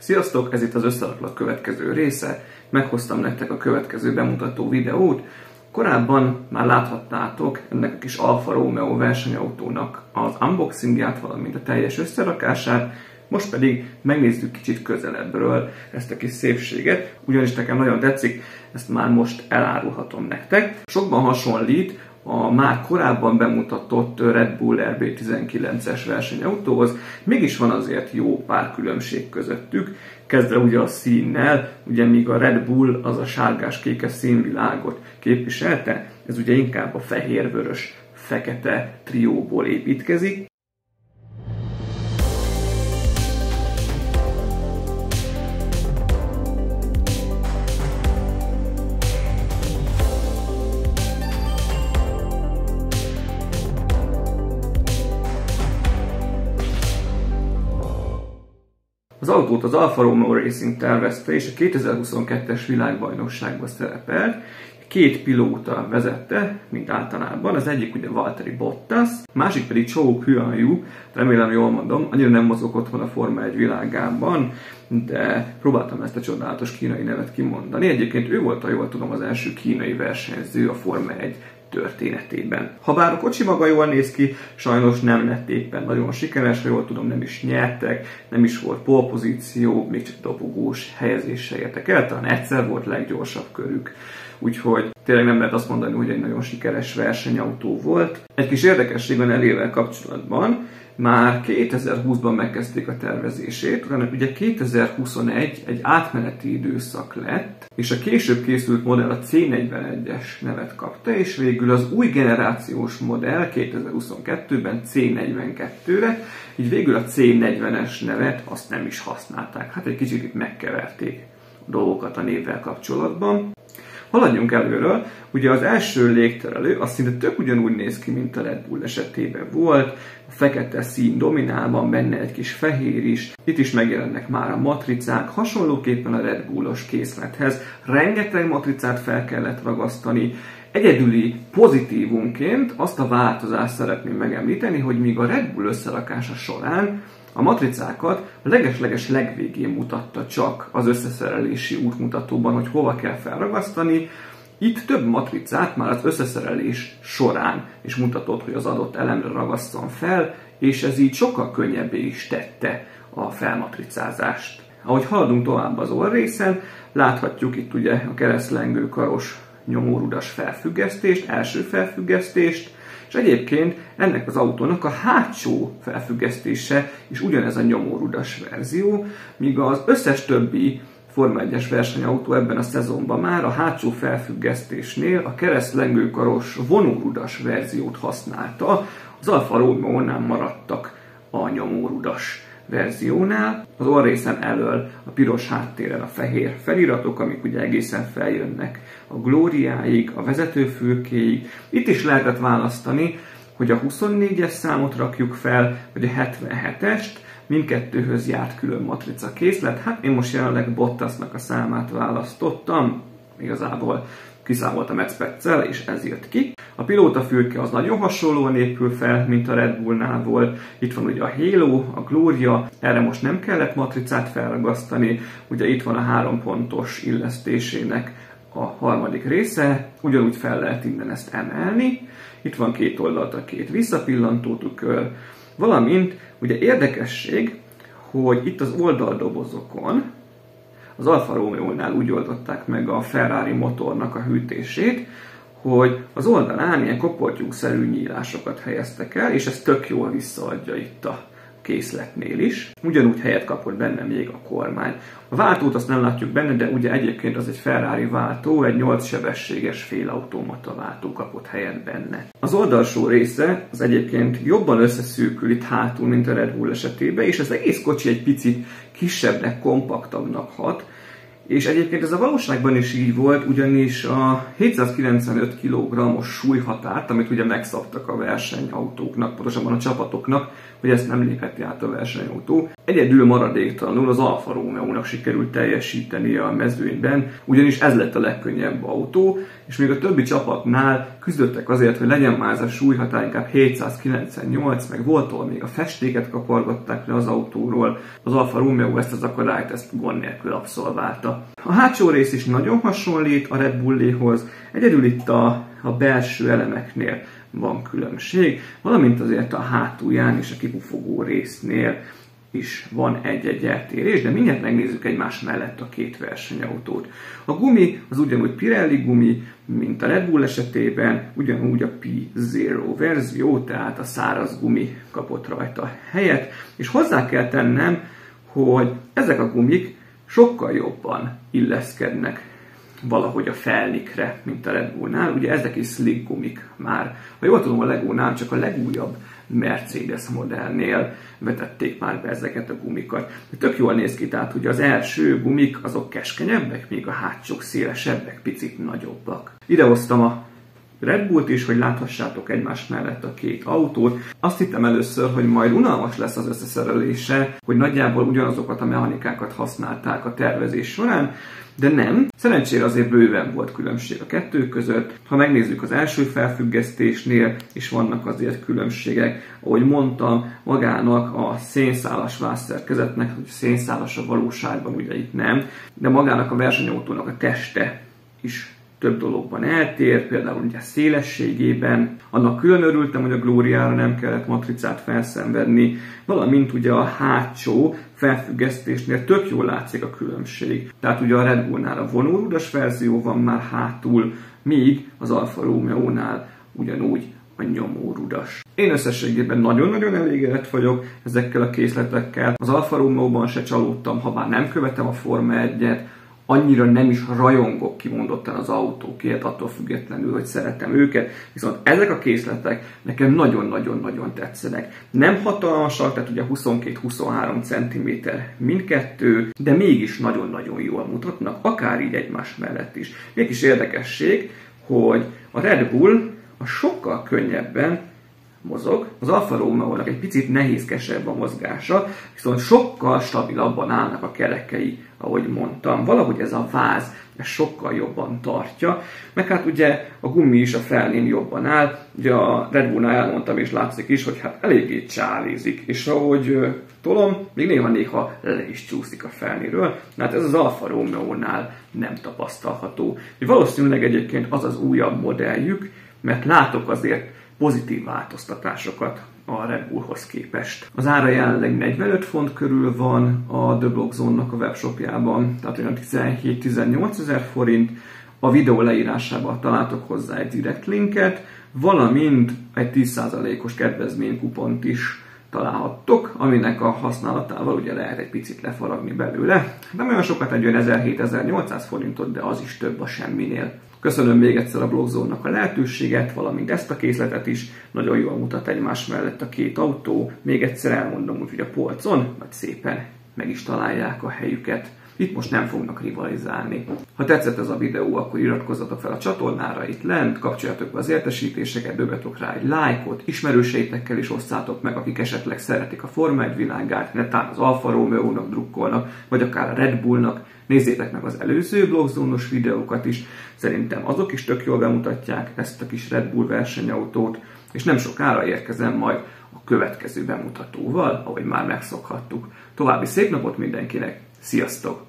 Sziasztok, ez itt az összeraklat következő része. Meghoztam nektek a következő bemutató videót. Korábban már láthattátok ennek a kis Alfa Romeo versenyautónak az unboxingját, valamint a teljes összerakását. Most pedig megnézzük kicsit közelebbről ezt a kis szépséget, ugyanis nekem nagyon tetszik, ezt már most elárulhatom nektek. Sokban hasonlít a már korábban bemutatott Red Bull RB19-es versenyautóhoz, mégis van azért jó pár különbség közöttük, kezdve ugye a színnel, ugye míg a Red Bull az a sárgás-kékes színvilágot képviselte, ez ugye inkább a fehér-vörös-fekete trióból építkezik. Az autót az Alfa Romeo Racing tervezte, és a 2022-es világbajnokságban szerepelt. Két pilóta vezette, mint általában. Az egyik ugye Valtteri Bottas, másik pedig Zhou Guanyu, remélem jól mondom, annyira nem mozog otthon a Forma 1 világában, de próbáltam ezt a csodálatos kínai nevet kimondani. Egyébként ő volt, ha jól tudom, az első kínai versenyző a Forma 1 történetében. Habár a kocsi maga jól néz ki, sajnos nem lett éppen nagyon sikeres, ha jól tudom, nem is nyertek, nem is volt polpozíció, még csak dobogós helyezéssel értek el, talán egyszer volt leggyorsabb körük. Úgyhogy tényleg nem lehet azt mondani, hogy egy nagyon sikeres versenyautó volt. Egy kis érdekesség van elével kapcsolatban, már 2020-ban megkezdték a tervezését, utána ugye 2021 egy átmeneti időszak lett, és a később készült modell a C41-es nevet kapta, és végül az új generációs modell 2022-ben C42-re, így végül a C40-es nevet azt nem is használták. Hát egy kicsit itt megkeverték a dolgokat a névvel kapcsolatban. Haladjunk előről, ugye az első légterelő az szinte tök ugyanúgy néz ki, mint a Red Bull esetében volt, a fekete szín dominál, van benne egy kis fehér is, itt is megjelennek már a matricák, hasonlóképpen a Red Bullos készlethez, rengeteg matricát fel kellett ragasztani. Egyedüli pozitívumként azt a változást szeretném megemlíteni, hogy míg a Red Bull összerakása során a matricákat a leges-leges legvégén mutatta csak az összeszerelési útmutatóban, hogy hova kell felragasztani. Itt több matricát már az összeszerelés során is mutatott, hogy az adott elemre ragasszon fel, és ez így sokkal könnyebbé is tette a felmatricázást. Ahogy haladunk tovább az orrészen, láthatjuk itt ugye a keresztlengőkaros nyomórudas felfüggesztést, első felfüggesztést, és egyébként ennek az autónak a hátsó felfüggesztése is ugyanez a nyomórudas verzió, míg az összes többi Forma 1-es versenyautó ebben a szezonban már a hátsó felfüggesztésnél a keresztlengőkaros vonórudas verziót használta, az Alfa Romeo-nál maradtak a nyomórudas verziónál. Az orrészen elől a piros háttéren a fehér feliratok, amik ugye egészen feljönnek a glóriáig, a vezetőfülkéig. Itt is lehetett választani, hogy a 24-es számot rakjuk fel, vagy a 77-est, mindkettőhöz járt külön matrica készlet. Hát én most jelenleg Bottasnak a számát választottam, igazából kiszámoltam egy speccel, és ez jött ki. A pilótafülke az nagyon hasonlóan épül fel, mint a Red Bullnál volt. Itt van ugye a Halo, a Gloria, erre most nem kellett matricát felragasztani. Ugye itt van a 3 pontos illesztésének a harmadik része, ugyanúgy fel lehet innen ezt emelni. Itt van két oldalt a két visszapillantó tükör, valamint ugye érdekesség, hogy itt az oldaldobozokon az Alfa Romeo-nál úgy oldották meg a Ferrari motornak a hűtését, hogy az oldalán ilyen kopoltyúszerű nyílásokat helyeztek el, és ez tök jól visszaadja itt a készletnél is. Ugyanúgy helyet kapott benne még a kormány. A váltót azt nem látjuk benne, de ugye egyébként az egy Ferrari váltó, egy 8 sebességes félautomata váltó kapott helyet benne. Az oldalsó része az egyébként jobban összeszűkül itt hátul, mint a Red Bull esetében, és az egész kocsi egy picit kisebbnek, kompaktabbnak hat, és egyébként ez a valóságban is így volt, ugyanis a 795 kg-os súlyhatárt, amit ugye megszabtak a versenyautóknak, pontosabban a csapatoknak, hogy ezt nem lépheti át a versenyautó. Egyedül maradéktalanul az Alfa Romeo-nak sikerült teljesítenie a mezőnyben, ugyanis ez lett a legkönnyebb autó, és még a többi csapatnál küzdöttek azért, hogy legyen már ez a súlyhatár inkább 798, meg voltól még a festéket kapargatták le az autóról. Az Alfa Romeo ezt az akadályt gond nélkül abszolválta. A hátsó rész is nagyon hasonlít a Red Bulléhoz, egyedül itt a belső elemeknél van különbség, valamint azért a hátulján és a kipufogó résznél is van egy-egy eltérés, de mindjárt megnézzük egymás mellett a két versenyautót. A gumi az ugyanúgy Pirelli gumi, mint a Red Bull esetében, ugyanúgy a P0 verzió, tehát a száraz gumi kapott rajta helyet, és hozzá kell tennem, hogy ezek a gumik sokkal jobban illeszkednek valahogy a felnikre, mint a Red Bullnál. Ugye ezek is slick gumik már. Ha jól tudom, a Legónál csak a legújabb Mercedes modellnél vetették már be ezeket a gumikat. Tök jól néz ki, tehát ugye az első gumik azok keskenyebbek, míg a hátsók szélesebbek, picit nagyobbak. Idehoztam a Red Bullt is, hogy láthassátok egymás mellett a két autót. Azt hittem először, hogy majd unalmas lesz az összeszerelése, hogy nagyjából ugyanazokat a mechanikákat használták a tervezés során, de nem. Szerencsére azért bőven volt különbség a kettő között. Ha megnézzük az első felfüggesztésnél, is vannak azért különbségek. Ahogy mondtam, magának a szénszálas vászszerkezetnek, hogy szénszálas a valóságban, ugye itt nem, de magának a versenyautónak a teste is több dologban eltér, például ugye a szélességében. Annak külön örültem, hogy a Glóriára nem kellett matricát felszenvedni, valamint ugye a hátsó felfüggesztésnél tök jól látszik a különbség. Tehát ugye a Red Bullnál a vonórudas verzió van már hátul, míg az Alfa Romeo-nál ugyanúgy a nyomórudas. Én összességében nagyon-nagyon elégedett vagyok ezekkel a készletekkel. Az Alfa Romeo-ban se csalódtam, ha bár nem követem a Forma 1-et, annyira nem is rajongok kimondottan az autókért, attól függetlenül, hogy szeretem őket, viszont ezek a készletek nekem nagyon-nagyon-nagyon tetszenek. Nem hatalmasak, tehát ugye 22-23 cm mindkettő, de mégis nagyon-nagyon jól mutatnak, akár így egymás mellett is. Mégis érdekesség, hogy a Red Bull a sokkal könnyebben mozog. Az Alfa Romeo-nak egy picit nehézkesebb a mozgása, viszont sokkal stabilabban állnak a kerekei, ahogy mondtam. Valahogy ez a váz ez sokkal jobban tartja, meg hát ugye a gumi is a felnén jobban áll. Ugye a Red Bullnál elmondtam és látszik is, hogy hát eléggé csálézik, és ahogy tolom, még néha-néha le is csúszik a felnéről. Hát ez az Alfa Romeo-nál nem tapasztalható. Valószínűleg egyébként az az újabb modelljük, mert látok azért pozitív változtatásokat a Red Bullhoz képest. Az ára jelenleg 45 font körül van a The Block Zone-nak a webshopjában, tehát olyan 17-18 ezer forint. A videó leírásában találtok hozzá egy direkt linket, valamint egy 10%-os kedvezménykupont is találhattok, aminek a használatával ugye lehet egy picit lefaragni belőle. Nem olyan sokat, egy olyan 1700-1800 forintot, de az is több a semminél. Köszönöm még egyszer a Block Zone-nak a lehetőséget, valamint ezt a készletet is. Nagyon jól mutat egymás mellett a két autó. Még egyszer elmondom, hogy a polcon majd szépen meg is találják a helyüket. Itt most nem fognak rivalizálni. Ha tetszett ez a videó, akkor iratkozzatok fel a csatornára itt lent, kapcsoljatok be az értesítéseket, dobjatok rá egy lájkot, ismerőseitekkel is osszátok meg, akik esetleg szeretik a Forma 1 világát, netán az Alfa Romeo-nak drukkolnak, vagy akár a Red Bullnak. Nézzétek meg az előző Block Zone-os videókat is, szerintem azok is tök jól bemutatják ezt a kis Red Bull versenyautót, és nem sokára érkezem majd a következő bemutatóval, ahogy már megszokhattuk. További szép napot mindenkinek, sziasztok!